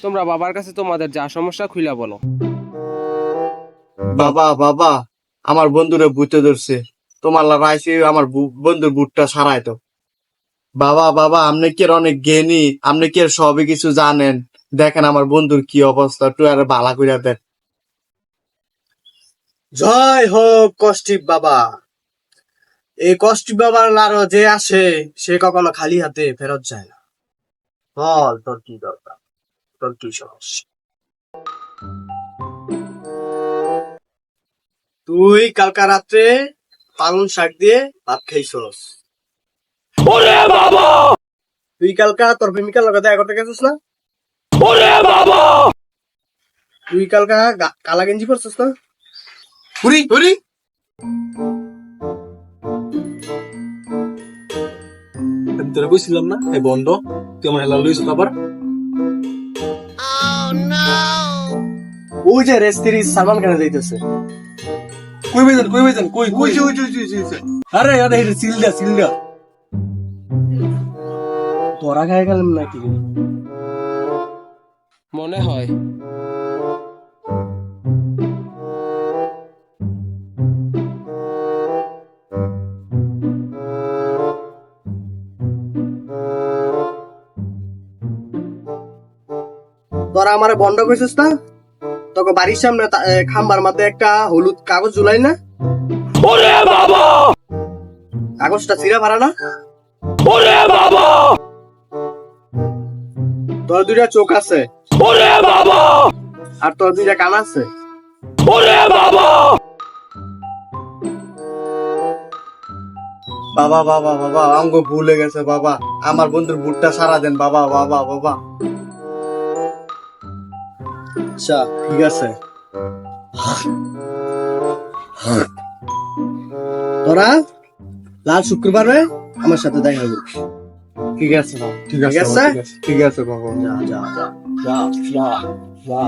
তোমরা বাবার কাছে তোমাদের যা সমস্যা খুইলা বলো। বাবা বাবা, আমার বন্ধুরে বুঝতে ধরছে, তোমার রাইসে আমার বন্ধুর বুটটা সারাই তো। বাবা বাবা, আপনি কি এর অনেক জ্ঞানী, আপনি কি এর সবই কিছু জানেন, দেখেন আমার বন্ধুর কি অবস্থা, একটু আর ভালো কইরা দেন। জয় হোক কষ্টিপ বাবা। এই কষ্টিপ বাবার লারো যে আসে সে কখনো খালি হাতে ফেরত যায় না। বল তোর কি দরকার, তোর কি সমস্যা? তুই কালকা রাত্রে পালং শাক দিয়ে ভাত খাইছস। ওরে বাবা, তুই কালকা তোর প্রেমিকার লগে দেখা করতে গেছিস না? ওরে বাবা, তুই কালকা কালা গেঞ্জি পরছিস না? হুরি হুরি, আমি তোরা কইছিলাম না এই বন্ধ, তুই আমার হেলা লইছ আবার। ওই যে রেস্ত্রি সালমান খানে যাইতেছে। কই ভাইজান কই কই। আরে আরে সিলডা ধরা খাই গেলাম নাকি? মনে হয়। তোরা আমারে বন্ধ করছিস না? তোকে বাড়ির সামনে খাম্বার মধ্যে একটা হলুদ কাগজ ঝুলাই না? ওরে বাবা, কাগজটা ছিঁড়া ভাড়া না? ওরে বাবা, তোর দুইটা চোখ আছে ওরে বাবা, আর তোর দুইটা কান আছে। ওরে বাবা, বাবা বাবা বাবা, আমাকে ভুলে গেছে বাবা, আমার বন্ধুর বুটটা সারা দেন বাবা বাবা বাবা। আচ্ছা ঠিক আছে, তোরা লাল শুক্রবারে আমার সাথে দেখা করবি। ঠিক আছে বাবা, ঠিক ঠিক আছে আছে? বাবা, ঠিক আছে বাবা। যা যা যা যা যা যা।